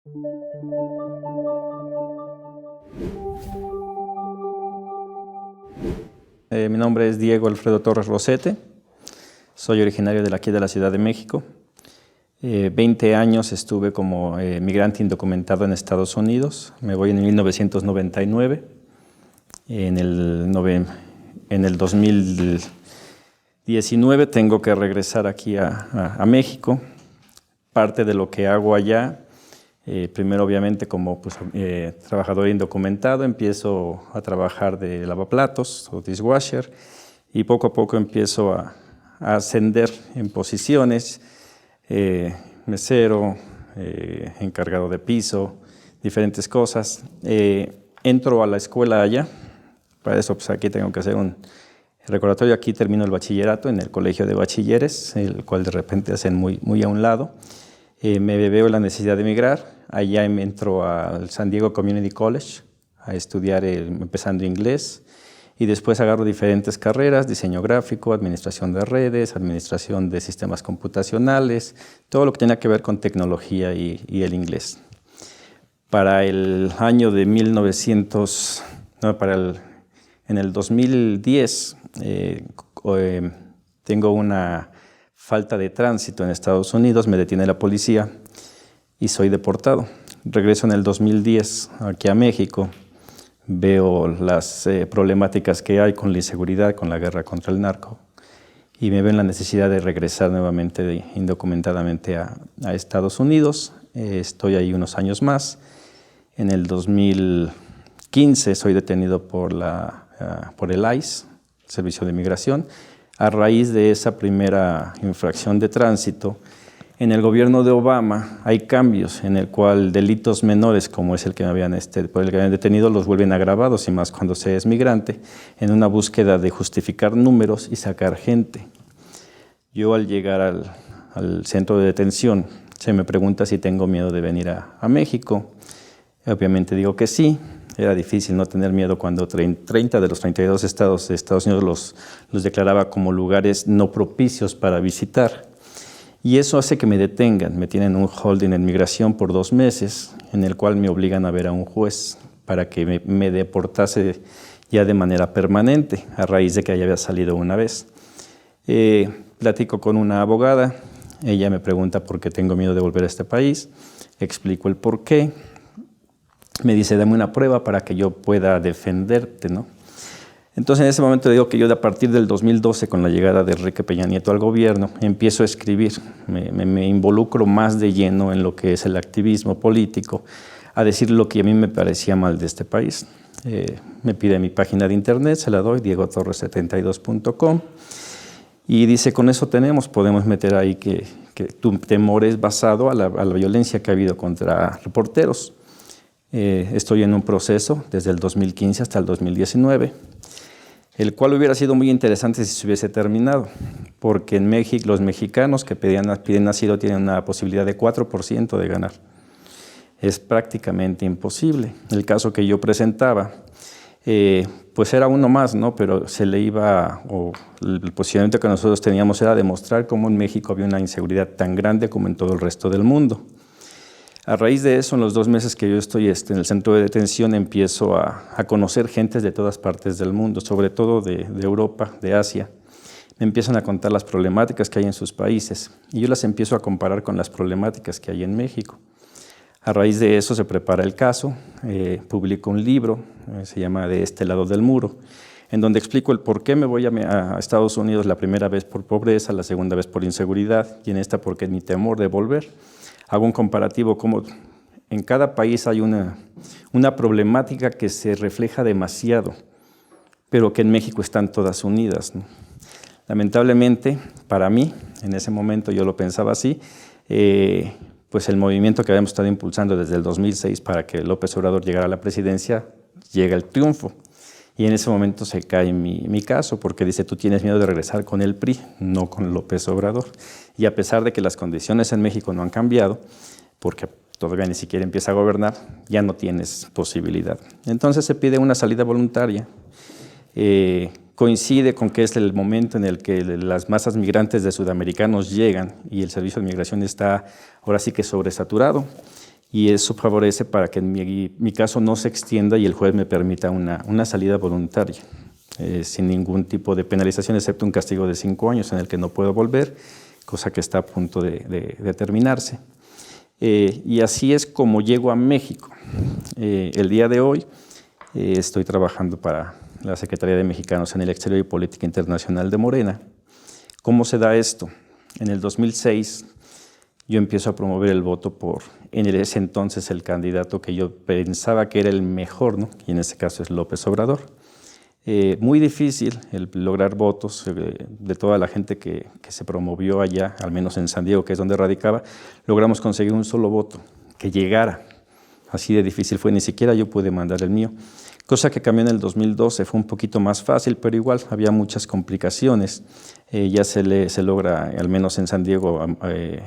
Mi nombre es Diego Alfredo Torres Rosete, soy originario de aquí de la Ciudad de México. 20 años estuve como migrante indocumentado en Estados Unidos. Me voy en 1999. En el 2019 tengo que regresar aquí a México. Parte de lo que hago allá, primero obviamente como trabajador indocumentado, empiezo a trabajar de lavaplatos o dishwasher y poco a poco empiezo a ascender en posiciones, mesero, encargado de piso, diferentes cosas. Entro a la escuela allá, para eso pues aquí tengo que hacer un recordatorio. Aquí termino el bachillerato en el colegio de bachilleres, el cual de repente hacen muy a un lado. Me veo la necesidad de emigrar. Allá entro al San Diego Community College a estudiar empezando inglés y después agarro diferentes carreras: diseño gráfico, administración de redes, administración de sistemas computacionales, todo lo que tenga que ver con tecnología y el inglés. Para el año de en el 2010 tengo una falta de tránsito en Estados Unidos, me detiene la policía y soy deportado. Regreso en el 2010 aquí a México, veo las problemáticas que hay con la inseguridad, con la guerra contra el narco, y me veo en la necesidad de regresar nuevamente indocumentadamente a Estados Unidos. Estoy ahí unos años más. En el 2015 soy detenido por el ICE, Servicio de Migración. A raíz de esa primera infracción de tránsito, en el gobierno de Obama hay cambios en el cual delitos menores, como es el que me habían detenido, los vuelven agravados, y más cuando se es migrante, en una búsqueda de justificar números y sacar gente. Yo, al llegar al centro de detención, se me pregunta si tengo miedo de venir a México. Obviamente digo que sí. Era difícil no tener miedo cuando 30 de los 32 estados de Estados Unidos los declaraba como lugares no propicios para visitar. Y eso hace que me detengan. Me tienen un holding en migración por 2 meses, en el cual me obligan a ver a un juez para que me deportase ya de manera permanente, a raíz de que ya había salido una vez. Platico con una abogada. Ella me pregunta por qué tengo miedo de volver a este país. Explico el por qué. Me dice: dame una prueba para que yo pueda defenderte, ¿no? Entonces, en ese momento digo que yo, a partir del 2012, con la llegada de Enrique Peña Nieto al gobierno, empiezo a escribir. Me involucro más de lleno en lo que es el activismo político, a decir lo que a mí me parecía mal de este país. Me pide mi página de internet, se la doy, diegotorres72.com, y dice: con eso podemos meter ahí que tu temor es basado a la violencia que ha habido contra reporteros. Estoy en un proceso desde el 2015 hasta el 2019, el cual hubiera sido muy interesante si se hubiese terminado, porque en México los mexicanos que piden asilo tienen una posibilidad de 4% de ganar. Es prácticamente imposible. El caso que yo presentaba, pues era uno más, ¿no? Pero se le iba, o el posicionamiento que nosotros teníamos era demostrar cómo en México había una inseguridad tan grande como en todo el resto del mundo. A raíz de eso, en los 2 meses que yo estoy en el centro de detención, empiezo a conocer gentes de todas partes del mundo, sobre todo de Europa, de Asia. Me empiezan a contar las problemáticas que hay en sus países y yo las empiezo a comparar con las problemáticas que hay en México. A raíz de eso se prepara el caso, publico un libro, se llama De este lado del muro, en donde explico el por qué me voy a Estados Unidos: la primera vez por pobreza, la segunda vez por inseguridad, y en esta porque es mi temor de volver. Hago un comparativo, como en cada país hay una problemática que se refleja demasiado, pero que en México están todas unidas, ¿no? Lamentablemente, para mí, en ese momento yo lo pensaba así, pues el movimiento que habíamos estado impulsando desde el 2006 para que López Obrador llegara a la presidencia, llega el triunfo. Y en ese momento se cae mi caso, porque dice: tú tienes miedo de regresar con el PRI, no con López Obrador. Y a pesar de que las condiciones en México no han cambiado, porque todavía ni siquiera empieza a gobernar, ya no tienes posibilidad. Entonces se pide una salida voluntaria. Coincide con que es el momento en el que las masas migrantes de sudamericanos llegan y el servicio de migración está ahora sí que sobresaturado. y eso favorece para que mi caso no se extienda y el juez me permita una salida voluntaria, sin ningún tipo de penalización, excepto un castigo de 5 años en el que no puedo volver, cosa que está a punto de terminarse. Y así es como llego a México. El día de hoy estoy trabajando para la Secretaría de Mexicanos en el Exterior y Política Internacional de Morena. ¿Cómo se da esto? En el 2006 yo empiezo a promover el voto por, en ese entonces, el candidato que yo pensaba que era el mejor, ¿no? Y en este caso es López Obrador. Muy difícil el lograr votos de toda la gente que se promovió allá, al menos en San Diego, que es donde radicaba, logramos conseguir un solo voto, que llegara. Así de difícil fue, ni siquiera yo pude mandar el mío. Cosa que cambió en el 2012, fue un poquito más fácil, pero igual había muchas complicaciones. Ya se logra, al menos en San Diego,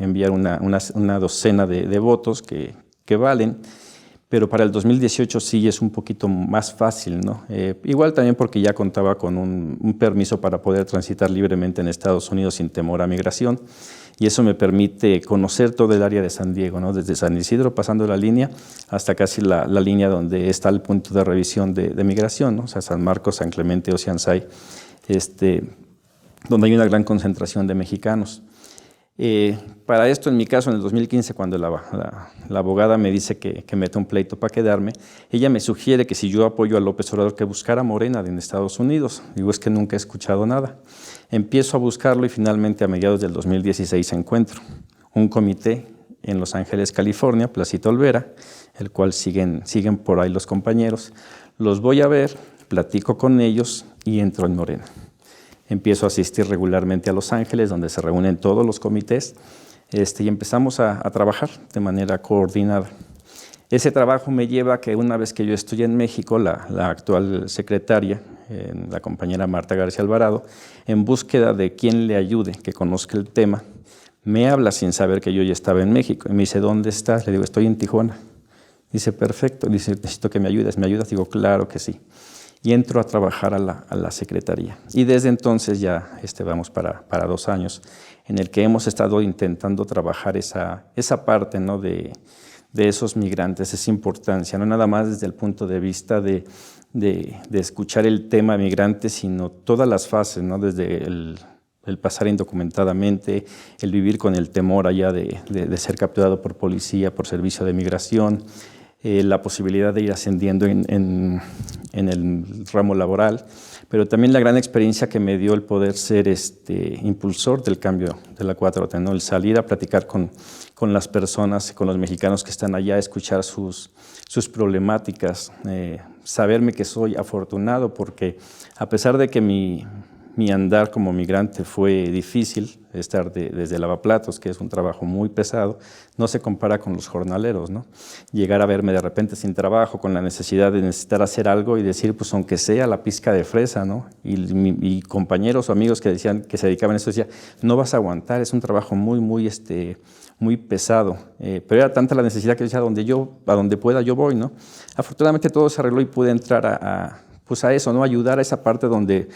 enviar una docena de votos que valen, pero para el 2018 sí es un poquito más fácil, ¿no? Igual también porque ya contaba con un permiso para poder transitar libremente en Estados Unidos sin temor a migración, y eso me permite conocer todo el área de San Diego, ¿no? Desde San Isidro, pasando la línea, hasta casi la línea donde está el punto de revisión de migración, ¿no? O sea, San Marcos, San Clemente, Oceanside, donde hay una gran concentración de mexicanos. Para esto, en mi caso, en el 2015, cuando la abogada me dice que meta un pleito para quedarme, ella me sugiere que si yo apoyo a López Obrador, que buscara Morena en Estados Unidos. Digo, es que nunca he escuchado nada. Empiezo a buscarlo y finalmente a mediados del 2016 encuentro un comité en Los Ángeles, California, Placito Olvera, el cual siguen por ahí los compañeros. Los voy a ver, platico con ellos y entro en Morena. Empiezo a asistir regularmente a Los Ángeles, donde se reúnen todos los comités, y empezamos a trabajar de manera coordinada. Ese trabajo me lleva a que una vez que yo estoy en México, la actual secretaria, la compañera Marta García Alvarado, en búsqueda de quien le ayude, que conozca el tema, me habla sin saber que yo ya estaba en México. Y me dice, ¿dónde estás? Le digo, estoy en Tijuana. Dice, perfecto. Dice, necesito que me ayudes. ¿Me ayudas? Digo, claro que sí. Y entro a trabajar a la secretaría. Y desde entonces ya vamos para 2 años, en el que hemos estado intentando trabajar esa parte, ¿no? de esos migrantes, esa importancia, no nada más desde el punto de vista de escuchar el tema migrante, sino todas las fases, ¿no? Desde el pasar indocumentadamente, el vivir con el temor allá de ser capturado por policía, por servicio de migración, la posibilidad de ir ascendiendo en el ramo laboral, pero también la gran experiencia que me dio el poder ser impulsor del cambio de la 4T, ¿no? El salir a platicar con las personas, con los mexicanos que están allá, escuchar sus problemáticas, saberme que soy afortunado porque a pesar de que mi andar como migrante fue difícil, estar desde lavaplatos, que es un trabajo muy pesado, no se compara con los jornaleros, ¿no? Llegar a verme de repente sin trabajo, con la necesidad de necesitar hacer algo y decir, pues aunque sea la pizca de fresa, ¿no? Y compañeros o amigos que decían que se dedicaban a eso, decían, no vas a aguantar, es un trabajo muy pesado, pero era tanta la necesidad que decía, a donde pueda yo voy, ¿no? Afortunadamente todo se arregló y pude entrar a eso, ¿no? Ayudar a esa parte donde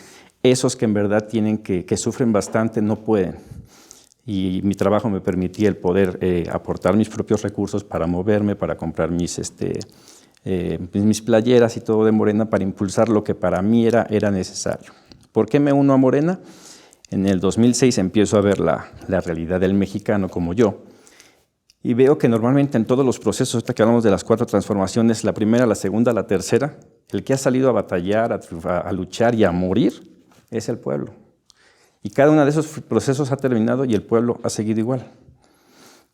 esos que en verdad que sufren bastante no pueden. Y mi trabajo me permitía el poder aportar mis propios recursos para moverme, para comprar mis playeras y todo de Morena, para impulsar lo que para mí era necesario. ¿Por qué me uno a Morena? En el 2006 empiezo a ver la realidad del mexicano como yo, y veo que normalmente en todos los procesos, hasta que hablamos de las 4 transformaciones, la primera, la segunda, la tercera, el que ha salido a batallar, a luchar y a morir, es el pueblo. Y cada uno de esos procesos ha terminado y el pueblo ha seguido igual.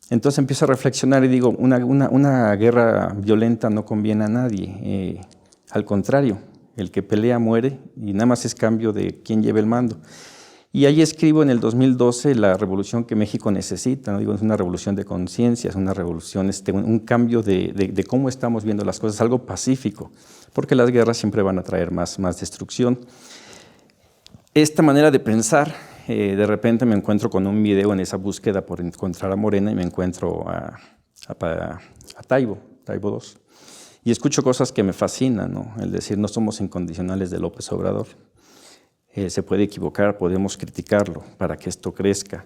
Entonces empiezo a reflexionar y digo, una guerra violenta no conviene a nadie. Al contrario, el que pelea muere y nada más es cambio de quién lleve el mando. Y ahí escribo en el 2012 la revolución que México necesita, ¿no? Digo, es una revolución de conciencia, es una revolución, un cambio de cómo estamos viendo las cosas, algo pacífico, porque las guerras siempre van a traer más destrucción. Esta manera de pensar, de repente me encuentro con un video en esa búsqueda por encontrar a Morena y me encuentro a Taibo II. Y escucho cosas que me fascinan, ¿no? El decir, no somos incondicionales de López Obrador. Se puede equivocar, podemos criticarlo para que esto crezca.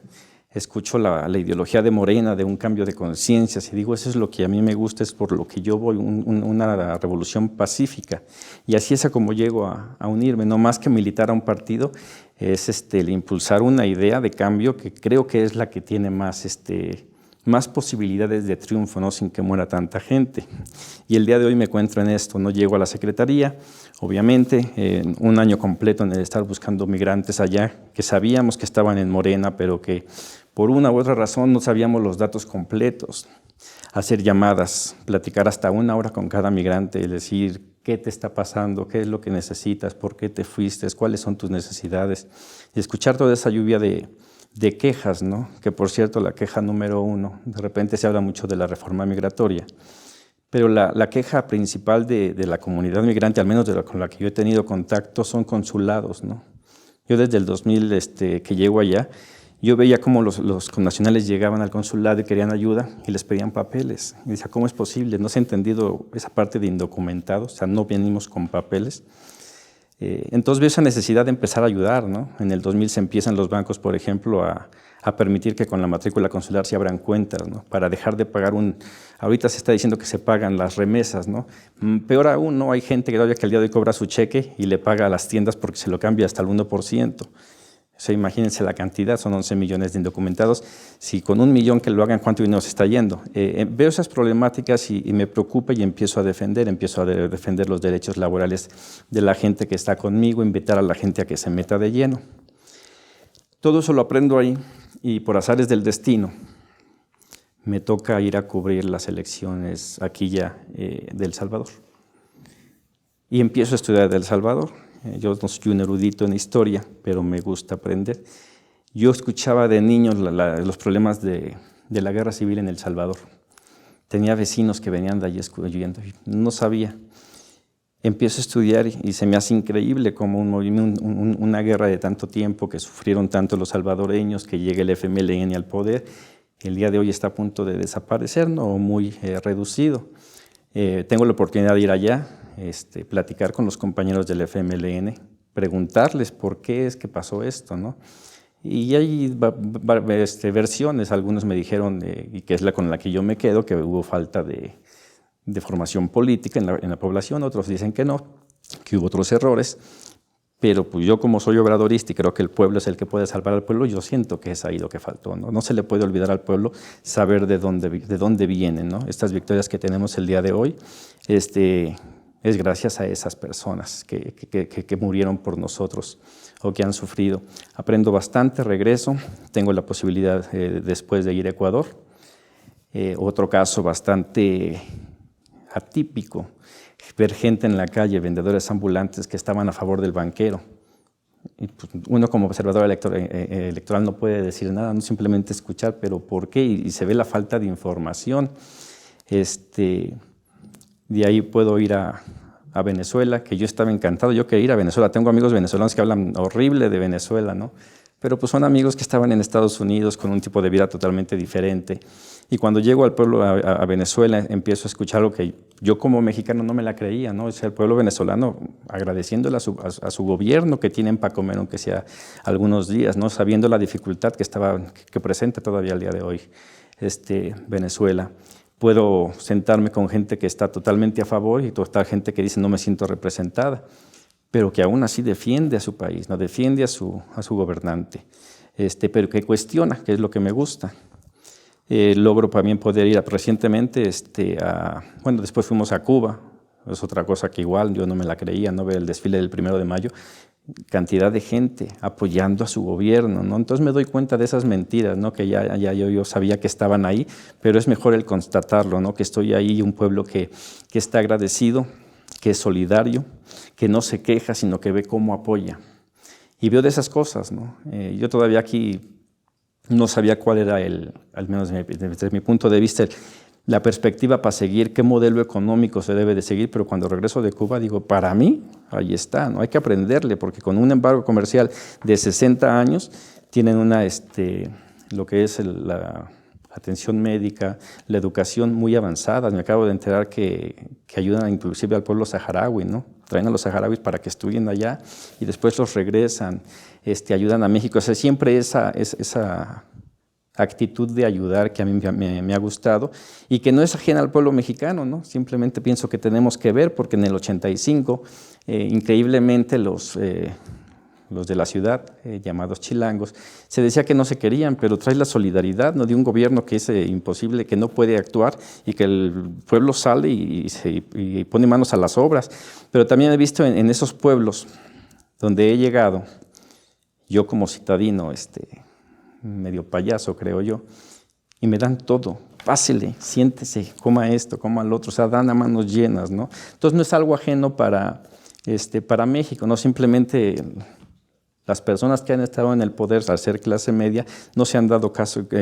escucho la ideología de Morena, de un cambio de conciencias, y digo, eso es lo que a mí me gusta, es por lo que yo voy, una revolución pacífica. Y así es a como llego a unirme, no más que militar a un partido, es el impulsar una idea de cambio que creo que es la que tiene más posibilidades de triunfo, ¿no? Sin que muera tanta gente. Y el día de hoy me encuentro en esto, no llego a la Secretaría, obviamente, en un año completo en el estar buscando migrantes allá, que sabíamos que estaban en Morena, pero que por una u otra razón no sabíamos los datos completos. Hacer llamadas, platicar hasta 1 hora con cada migrante y decir qué te está pasando, qué es lo que necesitas, por qué te fuiste, cuáles son tus necesidades. Y escuchar toda esa lluvia de quejas, ¿no? Que por cierto, la queja número 1, de repente se habla mucho de la reforma migratoria, pero la queja principal de la comunidad migrante, al menos con la que yo he tenido contacto, son consulados, ¿no? Yo desde el 2000 que llego allá, yo veía cómo los connacionales llegaban al consulado y querían ayuda y les pedían papeles. Y decía, ¿cómo es posible? No se ha entendido esa parte de indocumentados, o sea, no venimos con papeles. Entonces veo esa necesidad de empezar a ayudar, ¿no? En el 2000 se empiezan los bancos, por ejemplo, a permitir que con la matrícula consular se abran cuentas, ¿no? Para dejar de pagar ahorita se está diciendo que se pagan las remesas, ¿no? Peor aún, ¿no? Hay gente que todavía que el día de hoy cobra su cheque y le paga a las tiendas porque se lo cambia hasta el 1%. O sea, imagínense la cantidad, son 11 millones de indocumentados. Si con 1 millón que lo hagan, ¿cuánto dinero se está yendo? Veo esas problemáticas y me preocupa y empiezo a defender los derechos laborales de la gente que está conmigo, invitar a la gente a que se meta de lleno. Todo eso lo aprendo ahí y por azares del destino me toca ir a cubrir las elecciones aquí ya de El Salvador. Y empiezo a estudiar de El Salvador. Yo no soy un erudito en historia, pero me gusta aprender. Yo escuchaba de niños los problemas de la guerra civil en El Salvador. Tenía vecinos que venían de allí escuchando, no sabía. Empiezo a estudiar y se me hace increíble como una guerra de tanto tiempo que sufrieron tanto los salvadoreños, que llegue el FMLN al poder. El día de hoy está a punto de desaparecer, ¿no? Muy reducido. Tengo la oportunidad de ir allá, platicar con los compañeros del FMLN, preguntarles por qué es que pasó esto, ¿no? Y hay versiones, algunos me dijeron, y que es la con la que yo me quedo, que hubo falta de formación política en la población, otros dicen que no, que hubo otros errores, pero pues yo como soy obradorista y creo que el pueblo es el que puede salvar al pueblo, yo siento que es ahí lo que faltó, ¿no? No se le puede olvidar al pueblo saber de dónde vienen, ¿no? Estas victorias que tenemos el día de hoy, es gracias a esas personas que murieron por nosotros o que han sufrido. Aprendo bastante, regreso, tengo la posibilidad después de ir a Ecuador. Otro caso bastante atípico, ver gente en la calle, vendedores ambulantes que estaban a favor del banquero. Y pues, uno como observador electoral no puede decir nada, no simplemente escuchar, pero ¿por qué? Y se ve la falta de información. De ahí puedo ir a Venezuela, que yo estaba encantado, yo quería ir a Venezuela. Tengo amigos venezolanos que hablan horrible de Venezuela, ¿no? Pero pues son amigos que estaban en Estados Unidos con un tipo de vida totalmente diferente. Y cuando llego al pueblo, a Venezuela, empiezo a escuchar lo que yo como mexicano no me la creía, ¿no? O sea, el pueblo venezolano agradeciéndole a su gobierno que tienen para comer, aunque sea algunos días, ¿no? Sabiendo la dificultad que presenta todavía el día de hoy Venezuela. Puedo sentarme con gente que está totalmente a favor y toda gente que dice no me siento representada, pero que aún así defiende a su país, no defiende a su gobernante, pero que cuestiona, que es lo que me gusta. Logro también poder ir recientemente, bueno, después fuimos a Cuba, es otra cosa que igual yo no me la creía, no ver el desfile del 1 de mayo, cantidad de gente apoyando a su gobierno, ¿no? Entonces me doy cuenta de esas mentiras, ¿no? Que ya yo sabía que estaban ahí, pero es mejor el constatarlo, ¿no? Que estoy ahí, un pueblo que está agradecido, que es solidario, que no se queja, sino que ve cómo apoya. Y veo de esas cosas, ¿no? Yo todavía aquí no sabía cuál era al menos desde mi punto de vista, la perspectiva para seguir, qué modelo económico se debe de seguir, pero cuando regreso de Cuba digo, para mí, ahí está, ¿no? Hay que aprenderle, porque con un embargo comercial de 60 años tienen lo que es la atención médica, la educación muy avanzada. Me acabo de enterar que ayudan inclusive al pueblo saharaui, ¿no? Traen a los saharauis para que estudien allá y después los regresan, ayudan a México. O sea, siempre esa actitud de ayudar que a mí me ha gustado y que no es ajena al pueblo mexicano, ¿no? Simplemente pienso que tenemos que ver, porque en el 85, increíblemente los de la ciudad, llamados chilangos, se decía que no se querían, pero trae la solidaridad, ¿no?, de un gobierno que es imposible, que no puede actuar, y que el pueblo sale y pone manos a las obras. Pero también he visto en esos pueblos donde he llegado, yo como citadino, medio payaso creo yo, y me dan todo. Pásele, siéntese, coma esto, coma lo otro, o sea, dan a manos llenas, ¿no? Entonces no es algo ajeno para México, no simplemente las personas que han estado en el poder al ser clase media no se han dado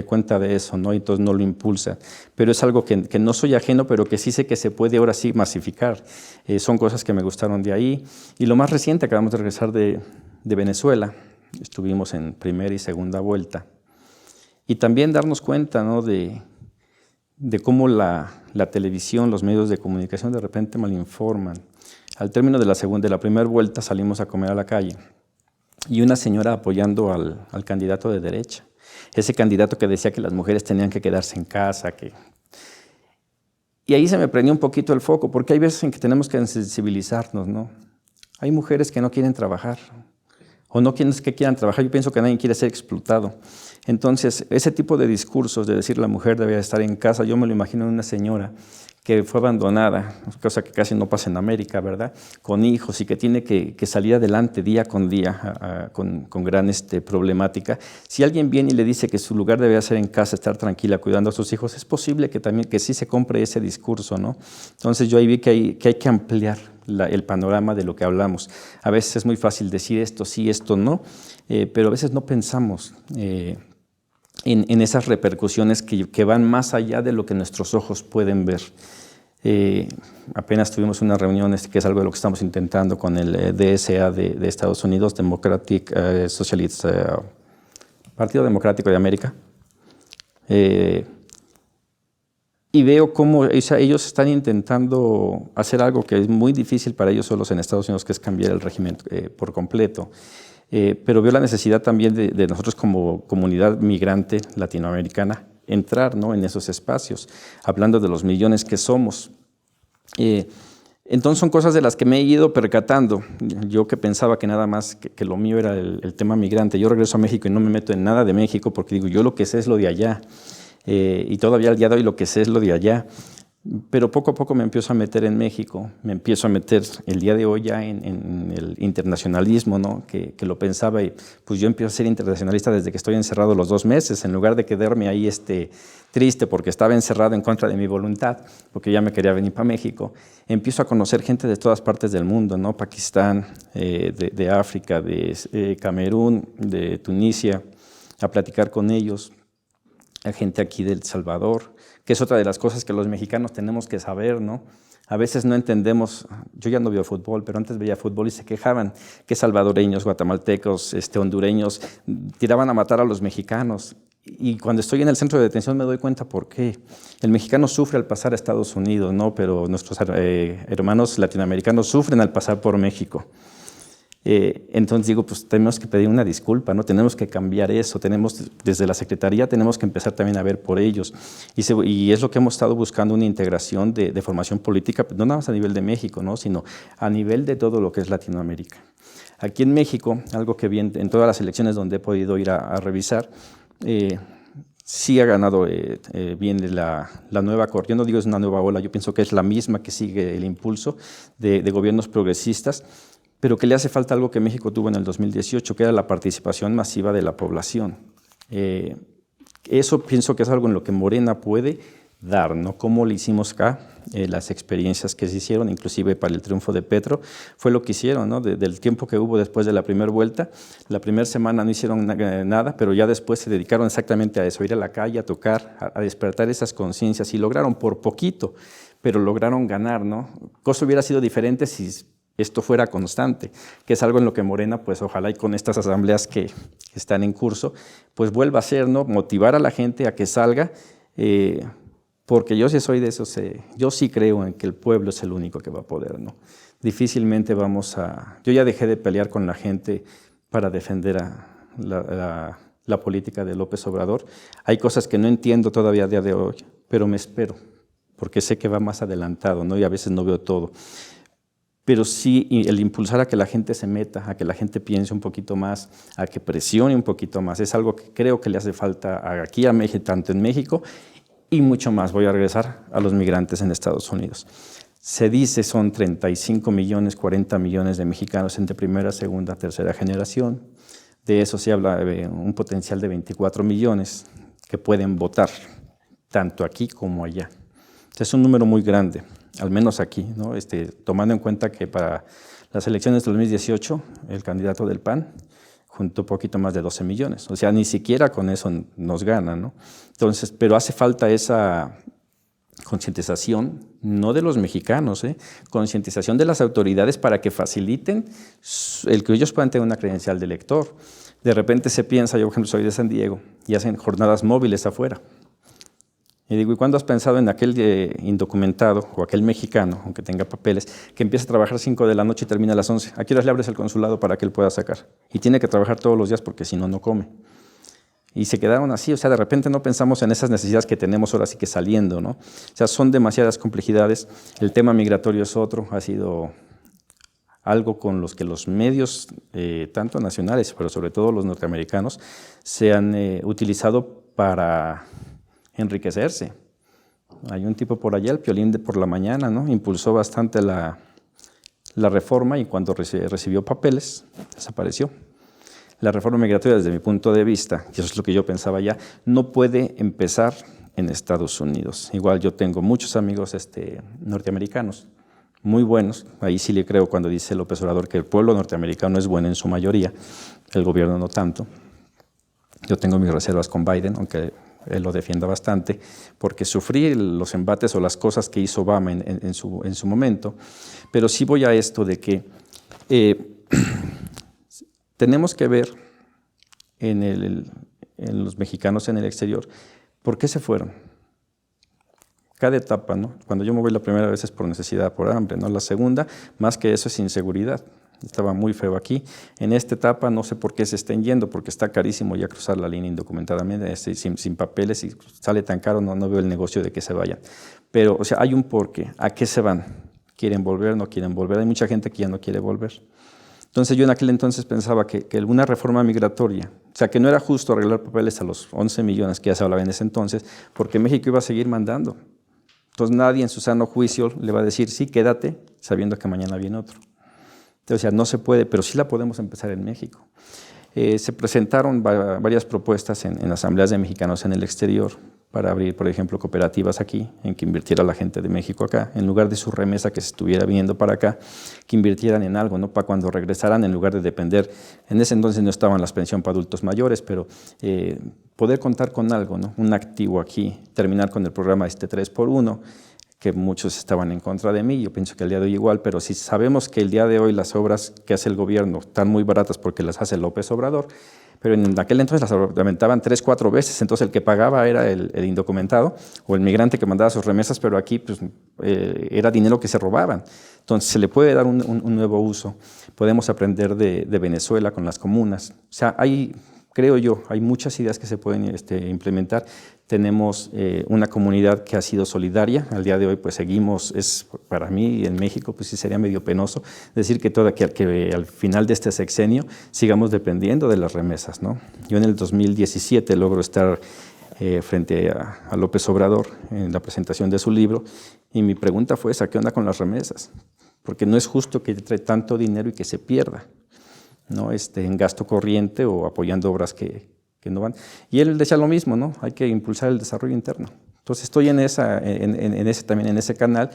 cuenta de eso, ¿no? Y entonces no lo impulsan. Pero es algo que no soy ajeno, pero que sí sé que se puede ahora sí masificar. Son cosas que me gustaron de ahí. Y lo más reciente, acabamos de regresar de Venezuela. Estuvimos en primera y segunda vuelta. Y también darnos cuenta, ¿no?, de cómo la televisión, los medios de comunicación de repente malinforman. Al término de la primera vuelta salimos a comer a la calle y una señora apoyando al candidato de derecha. Ese candidato que decía que las mujeres tenían que quedarse en casa. Y ahí se me prendió un poquito el foco, porque hay veces en que tenemos que sensibilizarnos, ¿no? Hay mujeres que no quieren trabajar, o no quieren que quieran trabajar. Yo pienso que nadie quiere ser explotado. Entonces, ese tipo de discursos de decir la mujer debía estar en casa, yo me lo imagino en una señora que fue abandonada, cosa que casi no pasa en América, ¿verdad?, con hijos, y que tiene que salir adelante día con día con gran problemática. Si alguien viene y le dice que su lugar debe ser en casa, estar tranquila cuidando a sus hijos, es posible que sí se compre ese discurso, ¿no? Entonces yo ahí vi que hay que ampliar el panorama de lo que hablamos. A veces es muy fácil decir esto sí, esto no, pero a veces no pensamos en esas repercusiones que van más allá de lo que nuestros ojos pueden ver. Apenas tuvimos una reunión, que es algo de lo que estamos intentando con el DSA de Estados Unidos, Democratic Socialist, Partido Democrático de América, y veo cómo ellos están intentando hacer algo que es muy difícil para ellos solos en Estados Unidos, que es cambiar el régimen por completo. Pero veo la necesidad también de nosotros como comunidad migrante latinoamericana entrar, ¿no?, en esos espacios, hablando de los millones que somos. Entonces son cosas de las que me he ido percatando. Yo que pensaba que nada más que lo mío era el tema migrante. Yo regreso a México y no me meto en nada de México, porque digo, yo lo que sé es lo de allá. Y todavía al día de hoy lo que sé es lo de allá. Pero poco a poco me empiezo a meter en México, me empiezo a meter el día de hoy ya en el internacionalismo, ¿no?, que lo pensaba, y pues yo empiezo a ser internacionalista desde que estoy encerrado los 2 meses, en lugar de quedarme ahí triste porque estaba encerrado en contra de mi voluntad, porque ya me quería venir para México. Empiezo a conocer gente de todas partes del mundo, ¿no?, Pakistán, de África, de Camerún, de Tunisia, a platicar con ellos, a gente aquí de El Salvador, que es otra de las cosas que los mexicanos tenemos que saber, ¿no? A veces no entendemos. Yo ya no veo fútbol, pero antes veía fútbol y se quejaban que salvadoreños, guatemaltecos, hondureños tiraban a matar a los mexicanos. Y cuando estoy en el centro de detención me doy cuenta por qué. El mexicano sufre al pasar a Estados Unidos, ¿no?, pero nuestros hermanos latinoamericanos sufren al pasar por México. Entonces digo, pues tenemos que pedir una disculpa, ¿no? Tenemos que cambiar eso, desde la Secretaría tenemos que empezar también a ver por ellos. Y es lo que hemos estado buscando, una integración de formación política, no nada más a nivel de México, ¿no?, sino a nivel de todo lo que es Latinoamérica. Aquí en México, algo que vi en todas las elecciones donde he podido ir a revisar, sí ha ganado bien la nueva corriente. Yo no digo es una nueva ola, yo pienso que es la misma que sigue el impulso de gobiernos progresistas, pero que le hace falta algo que México tuvo en el 2018, que era la participación masiva de la población. Eso pienso que es algo en lo que Morena puede dar, ¿no? Como lo hicimos acá, las experiencias que se hicieron, inclusive para el triunfo de Petro, fue lo que hicieron, ¿no? Del tiempo que hubo después de la primera vuelta, la primera semana no hicieron nada, pero ya después se dedicaron exactamente a eso, a ir a la calle, a tocar, a despertar esas conciencias, y lograron por poquito, pero lograron ganar, ¿no? Cosa hubiera sido diferente si esto fuera constante, que es algo en lo que Morena, pues ojalá y con estas asambleas que están en curso, pues vuelva a ser, ¿no?, motivar a la gente a que salga, porque yo sí soy de esos, yo sí creo en que el pueblo es el único que va a poder, ¿no? Difícilmente yo ya dejé de pelear con la gente para defender la política de López Obrador. Hay cosas que no entiendo todavía a día de hoy, pero me espero, porque sé que va más adelantado, ¿no? Y a veces no veo todo. Pero sí el impulsar a que la gente se meta, a que la gente piense un poquito más, a que presione un poquito más, es algo que creo que le hace falta aquí a México, tanto en México y mucho más. Voy a regresar a los migrantes en Estados Unidos. Se dice son 35 millones, 40 millones de mexicanos entre primera, segunda, tercera generación. De eso se habla de un potencial de 24 millones que pueden votar, tanto aquí como allá. Es un número muy grande, al menos aquí, ¿no? Tomando en cuenta que para las elecciones de 2018, el candidato del PAN juntó un poquito más de 12 millones. O sea, ni siquiera con eso nos gana, ¿no? Entonces, pero hace falta esa concientización, no de los mexicanos, concientización de las autoridades para que faciliten el que ellos puedan tener una credencial de elector. De repente se piensa, yo por ejemplo soy de San Diego, y hacen jornadas móviles afuera. Y digo, ¿y cuándo has pensado en aquel indocumentado o aquel mexicano, aunque tenga papeles, que empieza a trabajar 5 de la noche y termina a las 11? ¿A qué horas le abres el consulado para que él pueda sacar? Y tiene que trabajar todos los días porque si no, no come. Y se quedaron así, o sea, de repente no pensamos en esas necesidades que tenemos ahora sí que saliendo, ¿no? O sea, son demasiadas complejidades. El tema migratorio es otro, ha sido algo con los que los medios, tanto nacionales, pero sobre todo los norteamericanos, se han utilizado para enriquecerse. Hay un tipo por allá, el Piolín de por la mañana, ¿no? Impulsó bastante la reforma y cuando recibió papeles, desapareció. La reforma migratoria, desde mi punto de vista, y eso es lo que yo pensaba ya, no puede empezar en Estados Unidos. Igual yo tengo muchos amigos norteamericanos, muy buenos. Ahí sí le creo cuando dice López Obrador que el pueblo norteamericano es bueno en su mayoría, el gobierno no tanto. Yo tengo mis reservas con Biden, aunque él lo defienda bastante, porque sufrí los embates o las cosas que hizo Obama en su momento. Pero sí voy a esto de que tenemos que ver en los mexicanos en el exterior por qué se fueron. Cada etapa, ¿no? Cuando yo me voy la primera vez es por necesidad, por hambre, ¿no? La segunda, más que eso, es inseguridad. Estaba muy feo aquí. En esta etapa no sé por qué se estén yendo, porque está carísimo ya cruzar la línea indocumentadamente, sin papeles, y sale tan caro, no veo el negocio de que se vayan. Pero, o sea, hay un porqué. ¿A qué se van? ¿Quieren volver? ¿No quieren volver? Hay mucha gente que ya no quiere volver. Entonces yo en aquel entonces pensaba que alguna reforma migratoria, o sea, que no era justo arreglar papeles a los 11 millones que ya se hablaba en ese entonces, porque México iba a seguir mandando. Entonces nadie en su sano juicio le va a decir, sí, quédate, sabiendo que mañana viene otro. O sea, no se puede, pero sí la podemos empezar en México. Se presentaron varias propuestas en asambleas de mexicanos en el exterior para abrir, por ejemplo, cooperativas aquí, en que invirtiera la gente de México acá, en lugar de su remesa que se estuviera viniendo para acá, que invirtieran en algo, ¿no? Para cuando regresaran, en lugar de depender. En ese entonces no estaban las pensiones para adultos mayores, pero poder contar con algo, ¿no? Un activo aquí, terminar con el programa 3x1, que muchos estaban en contra de mí, yo pienso que el día de hoy igual, pero si sabemos que el día de hoy las obras que hace el gobierno están muy baratas porque las hace López Obrador, pero en aquel entonces las aumentaban 3, 4 veces, entonces el que pagaba era el indocumentado o el migrante que mandaba sus remesas, pero aquí pues, era dinero que se robaban. Entonces se le puede dar un nuevo uso. Podemos aprender de Venezuela con las comunas. O sea, creo yo, hay muchas ideas que se pueden implementar. Tenemos una comunidad que ha sido solidaria. Al día de hoy, pues seguimos, para mí en México, pues sí sería medio penoso decir que al final de este sexenio sigamos dependiendo de las remesas, ¿no? Yo en el 2017 logro estar frente a López Obrador en la presentación de su libro y mi pregunta fue esa, ¿qué onda con las remesas? Porque no es justo que trae tanto dinero y que se pierda, ¿no? En gasto corriente o apoyando obras que no van. Y él decía lo mismo, ¿no? Hay que impulsar el desarrollo interno. Entonces estoy también en ese canal.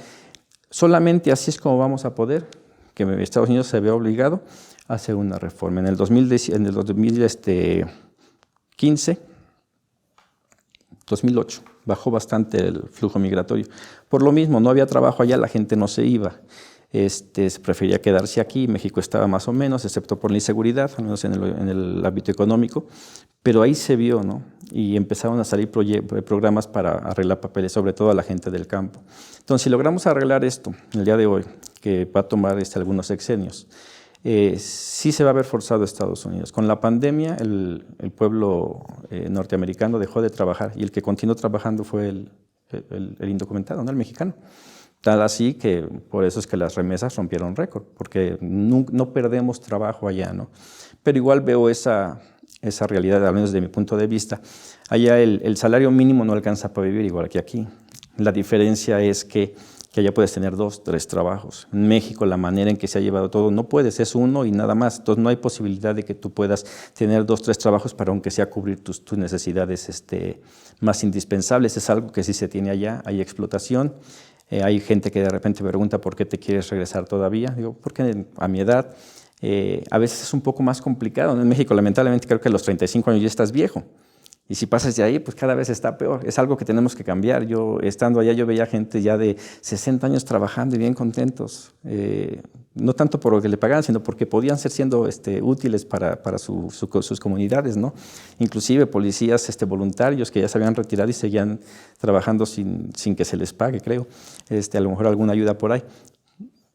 Solamente así es como vamos a poder que Estados Unidos se vea obligado a hacer una reforma. En el 2008 bajó bastante el flujo migratorio. Por lo mismo, no había trabajo allá, la gente no se iba. Se prefería quedarse aquí, México estaba más o menos, excepto por la inseguridad, al menos en el ámbito económico, pero ahí se vio, ¿no? Y empezaron a salir programas para arreglar papeles, sobre todo a la gente del campo. Entonces, si logramos arreglar esto el día de hoy, que va a tomar algunos sexenios, sí se va a ver forzado a Estados Unidos. Con la pandemia, el pueblo norteamericano dejó de trabajar y el que continuó trabajando fue el indocumentado, ¿no? El mexicano. Tal así que por eso es que las remesas rompieron récord, porque no perdemos trabajo allá, ¿no? Pero igual veo esa realidad, al menos desde mi punto de vista. Allá el salario mínimo no alcanza para vivir igual que aquí. La diferencia es que allá puedes tener 2, 3 trabajos. En México la manera en que se ha llevado todo, no puedes, es uno y nada más. Entonces no hay posibilidad de que tú puedas tener 2, 3 trabajos para aunque sea cubrir tus necesidades más indispensables. Es algo que sí se tiene allá, hay explotación. Hay gente que de repente me pregunta por qué te quieres regresar todavía. Digo, porque a mi edad a veces es un poco más complicado. En México lamentablemente creo que a los 35 años ya estás viejo. Y si pasas de ahí, pues cada vez está peor. Es algo que tenemos que cambiar. Yo, estando allá, yo veía gente ya de 60 años trabajando y bien contentos. No tanto por lo que le pagaban, sino porque podían ser siendo útiles para sus comunidades, ¿no? Inclusive policías voluntarios que ya se habían retirado y seguían trabajando sin que se les pague, creo. A lo mejor alguna ayuda por ahí.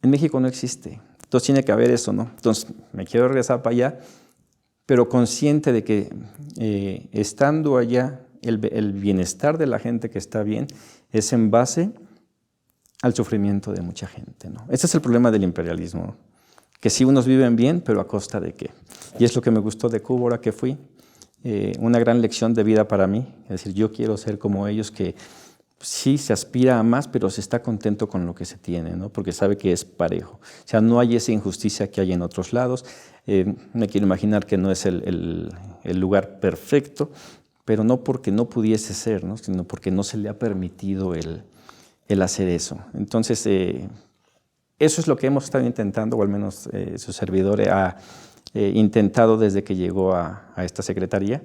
En México no existe. Entonces tiene que haber eso, ¿no? Entonces me quiero regresar para allá, pero consciente de que estando allá, el bienestar de la gente que está bien es en base al sufrimiento de mucha gente, ¿no? Ese es el problema del imperialismo, ¿no? Que sí unos viven bien, pero ¿a costa de qué? Y es lo que me gustó de Cuba ahora que fui, una gran lección de vida para mí, es decir, yo quiero ser como ellos que sí se aspira a más, pero se está contento con lo que se tiene, ¿no? Porque sabe que es parejo. O sea, no hay esa injusticia que hay en otros lados. Me quiero imaginar que no es el lugar perfecto, pero no porque no pudiese ser, ¿no? Sino porque no se le ha permitido el hacer eso. Entonces, eso es lo que hemos estado intentando, o al menos su servidor ha intentado desde que llegó a esta secretaría.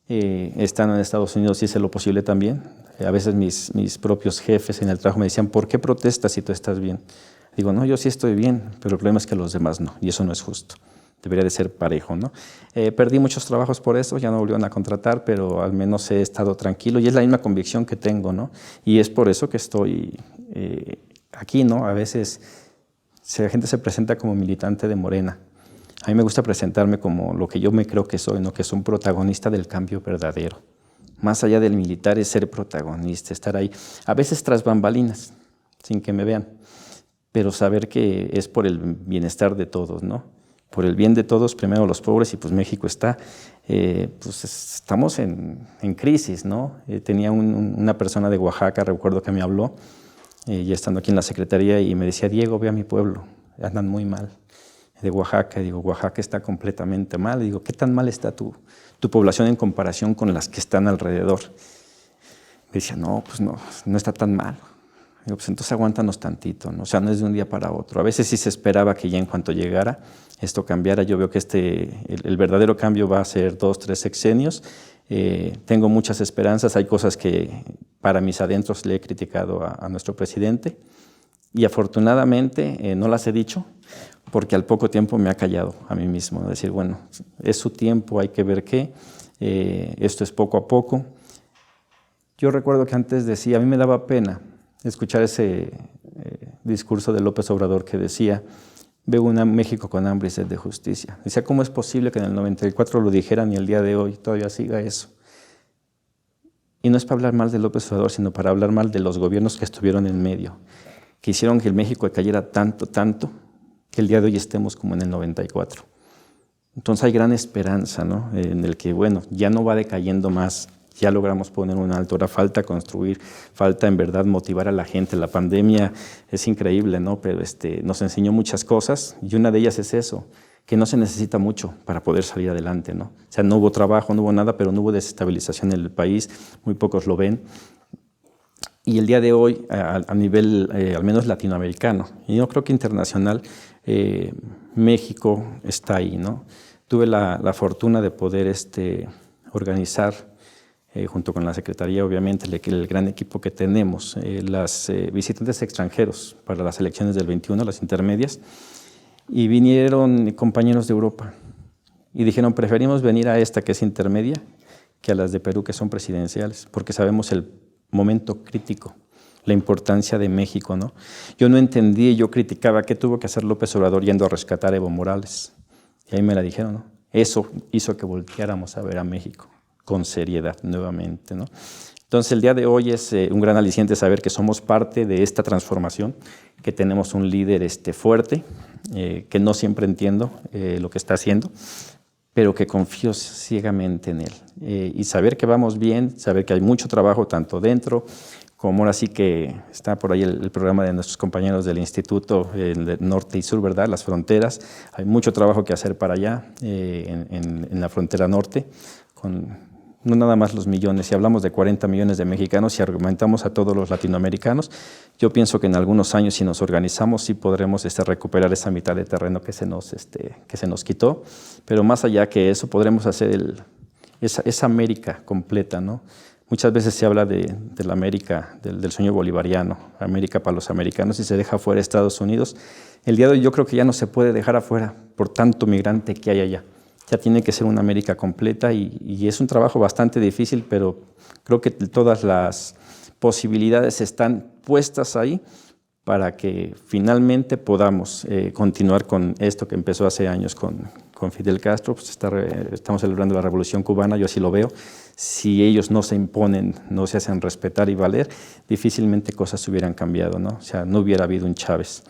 Estando en Estados Unidos hice lo posible también. A veces mis propios jefes en el trabajo me decían, ¿por qué protestas si tú estás bien? Digo, no, yo sí estoy bien, pero el problema es que los demás no, y eso no es justo. Debería de ser parejo, ¿no? Perdí muchos trabajos por eso, ya no volvieron a contratar, pero al menos he estado tranquilo y es la misma convicción que tengo, ¿no? Y es por eso que estoy aquí, ¿no? A veces la gente se presenta como militante de Morena. A mí me gusta presentarme como lo que yo me creo que soy, ¿no? Que soy un protagonista del cambio verdadero. Más allá del militar es ser protagonista, estar ahí, a veces tras bambalinas, sin que me vean, pero saber que es por el bienestar de todos, ¿no? Por el bien de todos, primero los pobres, y pues México está, pues estamos en crisis, ¿no? Tenía una persona de Oaxaca, recuerdo que me habló, ya estando aquí en la Secretaría, y me decía, Diego, ve a mi pueblo, andan muy mal. De Oaxaca, digo, Oaxaca está completamente mal. Digo, ¿qué tan mal está tu población en comparación con las que están alrededor? Me decía, no, pues no está tan mal. Digo, pues entonces aguántanos tantito, ¿no? O sea, no es de un día para otro. A veces sí se esperaba que ya en cuanto llegara esto cambiara. Yo veo que el verdadero cambio va a ser 2, 3 sexenios. Tengo muchas esperanzas. Hay cosas que para mis adentros le he criticado a nuestro presidente y afortunadamente no las he dicho, porque al poco tiempo me ha callado a mí mismo, decir, bueno, es su tiempo, hay que ver qué, esto es poco a poco. Yo recuerdo que antes decía, a mí me daba pena escuchar ese discurso de López Obrador que decía, veo un México con hambre y sed de justicia. Decía, ¿cómo es posible que en el 94 lo dijeran y el día de hoy todavía siga eso? Y no es para hablar mal de López Obrador, sino para hablar mal de los gobiernos que estuvieron en medio, que hicieron que el México cayera tanto, que el día de hoy estemos como en el 94. Entonces hay gran esperanza, ¿no? En el que, bueno, ya no va decayendo más, ya logramos poner un alto, ahora falta construir, falta en verdad motivar a la gente. La pandemia es increíble, ¿no? Pero nos enseñó muchas cosas y una de ellas es eso, que no se necesita mucho para poder salir adelante, ¿no? O sea, no hubo trabajo, no hubo nada, pero no hubo desestabilización en el país, muy pocos lo ven. Y el día de hoy, a nivel al menos latinoamericano, y yo creo que internacional, México está ahí, ¿no? Tuve la fortuna de poder organizar, junto con la Secretaría, obviamente, el gran equipo que tenemos, las visitantes extranjeros para las elecciones del 21, las intermedias, y vinieron compañeros de Europa y dijeron, preferimos venir a esta que es intermedia que a las de Perú que son presidenciales, porque sabemos el momento crítico. la importancia de México, ¿no? Yo no entendí, yo criticaba qué tuvo que hacer López Obrador yendo a rescatar a Evo Morales. Y ahí me la dijeron, ¿no? Eso hizo que volteáramos a ver a México con seriedad nuevamente, ¿no? Entonces el día de hoy es un gran aliciente saber que somos parte de esta transformación, que tenemos un líder fuerte, que no siempre entiendo lo que está haciendo, pero que confío ciegamente en él. Y saber que vamos bien, saber que hay mucho trabajo tanto dentro, como ahora sí que está por ahí el programa de nuestros compañeros del Instituto Norte y Sur, ¿verdad? Las fronteras. Hay mucho trabajo que hacer para allá, en la frontera norte, con no nada más los millones. Si hablamos de 40 millones de mexicanos, si argumentamos a todos los latinoamericanos, yo pienso que en algunos años, si nos organizamos, sí podremos recuperar esa mitad de terreno que se nos quitó. Pero más allá que eso, podremos hacer esa América completa, ¿no? Muchas veces se habla de la América, del sueño bolivariano, América para los americanos, y se deja fuera Estados Unidos. El día de hoy yo creo que ya no se puede dejar afuera por tanto migrante que hay allá. Ya tiene que ser una América completa y es un trabajo bastante difícil, pero creo que todas las posibilidades están puestas ahí para que finalmente podamos continuar con esto que empezó hace años con Fidel Castro. Pues estamos celebrando la Revolución Cubana, yo así lo veo. Si ellos no se imponen, no se hacen respetar y valer, difícilmente cosas hubieran cambiado, ¿no? O sea, no hubiera habido un Chávez,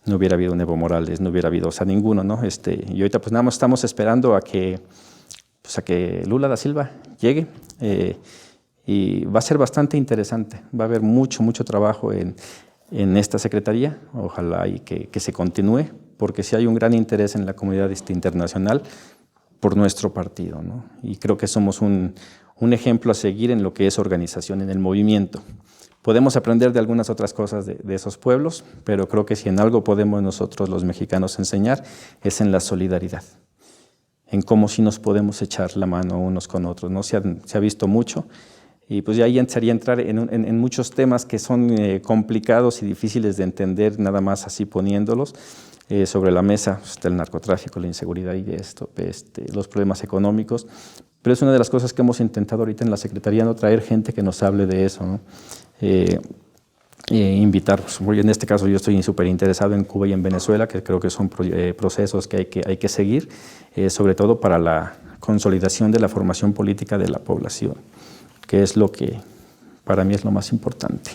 no hubiera habido un Evo Morales, no hubiera habido, o sea, ninguno, ¿no? Y ahorita pues nada más estamos esperando a que Lula da Silva llegue, y va a ser bastante interesante. Va a haber mucho trabajo en esta secretaría, ojalá y que se continúe, porque sí hay un gran interés en la comunidad internacional por nuestro partido, ¿no? Y creo que somos un ejemplo a seguir en lo que es organización, en el movimiento. Podemos aprender de algunas otras cosas de esos pueblos, pero creo que si en algo podemos nosotros los mexicanos enseñar es en la solidaridad, en cómo sí nos podemos echar la mano unos con otros, ¿no? Se ha visto mucho, y pues ya ahí sería entrar en muchos temas que son complicados y difíciles de entender nada más así poniéndolos sobre la mesa. Está el narcotráfico, la inseguridad y los problemas económicos, pero es una de las cosas que hemos intentado ahorita en la Secretaría, no traer gente que nos hable de eso, ¿no? Invitar, pues, en este caso yo estoy súper interesado en Cuba y en Venezuela, que creo que son procesos que hay que seguir, sobre todo para la consolidación de la formación política de la población, que es lo que para mí es lo más importante.